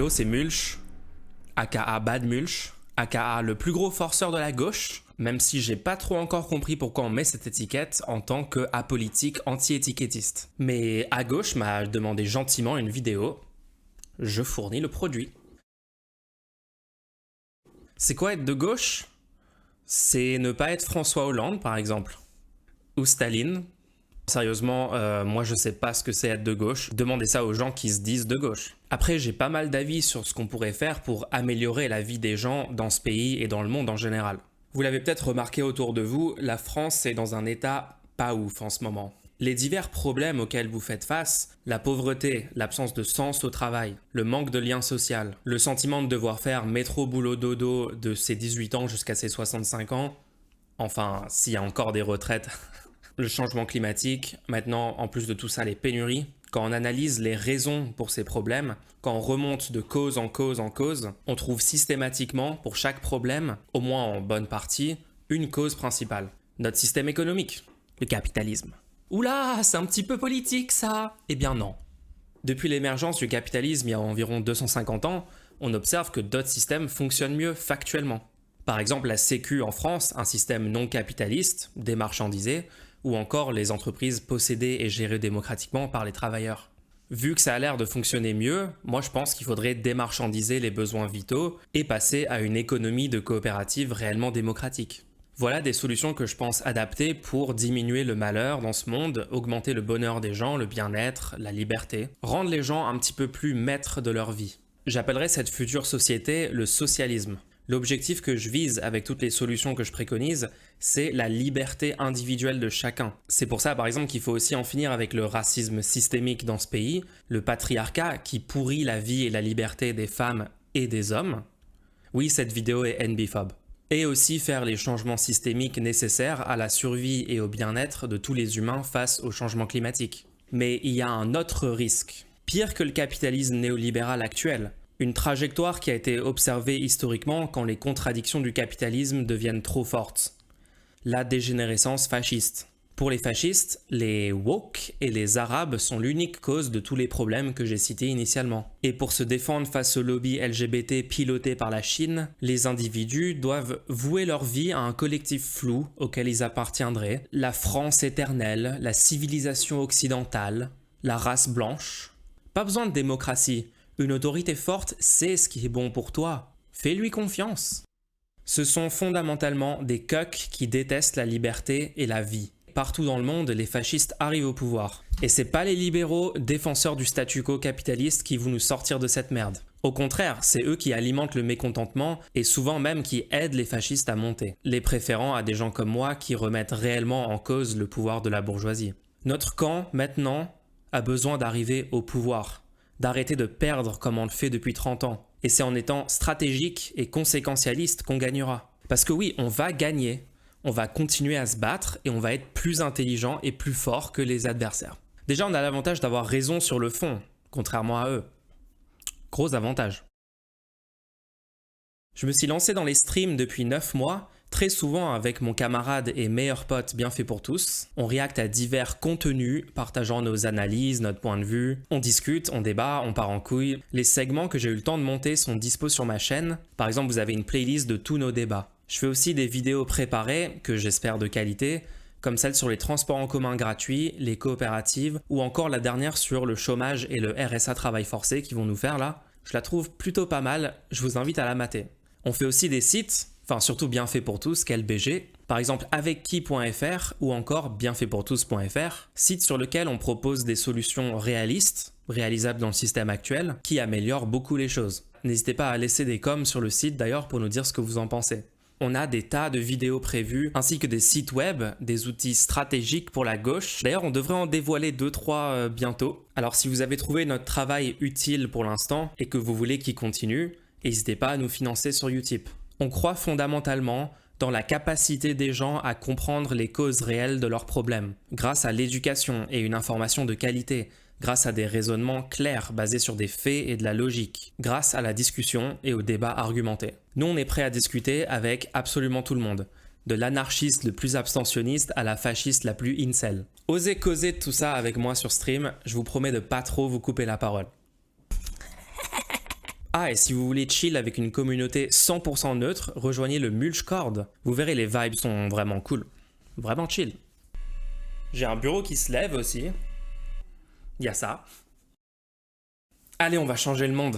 Yo, c'est Mulch, aka Bad Mulch, aka le plus gros forceur de la gauche, même si j'ai pas trop encore compris pourquoi on met cette étiquette en tant que apolitique anti-étiquettiste. Mais à gauche m'a demandé gentiment une vidéo, je fournis le produit. C'est quoi être de gauche? C'est ne pas être François Hollande par exemple, ou Staline. Sérieusement, moi je sais pas ce que c'est être de gauche, demandez ça aux gens qui se disent de gauche. Après j'ai pas mal d'avis sur ce qu'on pourrait faire pour améliorer la vie des gens dans ce pays et dans le monde en général. Vous l'avez peut-être remarqué autour de vous, la France est dans un état pas ouf en ce moment. Les divers problèmes auxquels vous faites face, la pauvreté, l'absence de sens au travail, le manque de lien social, le sentiment de devoir faire métro boulot dodo de ses 18 ans jusqu'à ses 65 ans, enfin s'il y a encore des retraites, le changement climatique, maintenant en plus de tout ça les pénuries, quand on analyse les raisons pour ces problèmes, quand on remonte de cause en cause en cause, on trouve systématiquement pour chaque problème, au moins en bonne partie, une cause principale. Notre système économique, le capitalisme. Oula, c'est un petit peu politique ça! Eh bien non. Depuis l'émergence du capitalisme il y a environ 250 ans, on observe que d'autres systèmes fonctionnent mieux factuellement. Par exemple la Sécu en France, un système non capitaliste, démarchandisé, ou encore les entreprises possédées et gérées démocratiquement par les travailleurs. Vu que ça a l'air de fonctionner mieux, moi je pense qu'il faudrait démarchandiser les besoins vitaux et passer à une économie de coopérative réellement démocratique. Voilà des solutions que je pense adaptées pour diminuer le malheur dans ce monde, augmenter le bonheur des gens, le bien-être, la liberté, rendre les gens un petit peu plus maîtres de leur vie. J'appellerais cette future société le socialisme. L'objectif que je vise avec toutes les solutions que je préconise, c'est la liberté individuelle de chacun. C'est pour ça par exemple qu'il faut aussi en finir avec le racisme systémique dans ce pays, le patriarcat qui pourrit la vie et la liberté des femmes et des hommes. Oui, cette vidéo est NB-phobe. Et aussi faire les changements systémiques nécessaires à la survie et au bien-être de tous les humains face au changement climatique. Mais il y a un autre risque. Pire que le capitalisme néolibéral actuel. Une trajectoire qui a été observée historiquement quand les contradictions du capitalisme deviennent trop fortes. La dégénérescence fasciste. Pour les fascistes, les woke et les arabes sont l'unique cause de tous les problèmes que j'ai cités initialement. Et pour se défendre face au lobby LGBT piloté par la Chine, les individus doivent vouer leur vie à un collectif flou auquel ils appartiendraient, la France éternelle, la civilisation occidentale, la race blanche. Pas besoin de démocratie. Une autorité forte sait ce qui est bon pour toi. Fais-lui confiance. Ce sont fondamentalement des cucks qui détestent la liberté et la vie. Partout dans le monde, les fascistes arrivent au pouvoir. Et c'est pas les libéraux, défenseurs du statu quo capitaliste qui vont nous sortir de cette merde. Au contraire, c'est eux qui alimentent le mécontentement et souvent même qui aident les fascistes à monter, les préférant à des gens comme moi qui remettent réellement en cause le pouvoir de la bourgeoisie. Notre camp, maintenant, a besoin d'arriver au pouvoir. D'arrêter de perdre comme on le fait depuis 30 ans. Et c'est en étant stratégique et conséquentialiste qu'on gagnera. Parce que oui, on va gagner, on va continuer à se battre et on va être plus intelligent et plus fort que les adversaires. Déjà, on a l'avantage d'avoir raison sur le fond, contrairement à eux. Gros avantage. Je me suis lancé dans les streams depuis 9 mois, très souvent avec mon camarade et meilleur pote Bien fait pour tous. On réacte à divers contenus, partageant nos analyses, notre point de vue. On discute, on débat, on part en couille. Les segments que j'ai eu le temps de monter sont dispo sur ma chaîne. Par exemple, vous avez une playlist de tous nos débats. Je fais aussi des vidéos préparées, que j'espère de qualité, comme celle sur les transports en commun gratuits, les coopératives, ou encore la dernière sur le chômage et le RSA travail forcé qu'ils vont nous faire là. Je la trouve plutôt pas mal, je vous invite à la mater. On fait aussi des sites, enfin surtout Bien fait pour tous, KLBG, par exemple avecqui.fr ou encore bienfaitpourtous.fr, site sur lequel on propose des solutions réalistes, réalisables dans le système actuel, qui améliorent beaucoup les choses. N'hésitez pas à laisser des coms sur le site d'ailleurs pour nous dire ce que vous en pensez. On a des tas de vidéos prévues, ainsi que des sites web, des outils stratégiques pour la gauche. D'ailleurs, on devrait en dévoiler 2-3 bientôt. Alors si vous avez trouvé notre travail utile pour l'instant et que vous voulez qu'il continue, n'hésitez pas à nous financer sur Utip. On croit fondamentalement dans la capacité des gens à comprendre les causes réelles de leurs problèmes, grâce à l'éducation et une information de qualité, grâce à des raisonnements clairs basés sur des faits et de la logique, grâce à la discussion et au débat argumenté. Nous, on est prêt à discuter avec absolument tout le monde, de l'anarchiste le plus abstentionniste à la fasciste la plus incel. Osez causer de tout ça avec moi sur stream, je vous promets de pas trop vous couper la parole. Ah, et si vous voulez chill avec une communauté 100% neutre, rejoignez le Mulchcord. Vous verrez, les vibes sont vraiment cool. Vraiment chill. J'ai un bureau qui se lève aussi. Il y a ça. Allez, on va changer le monde.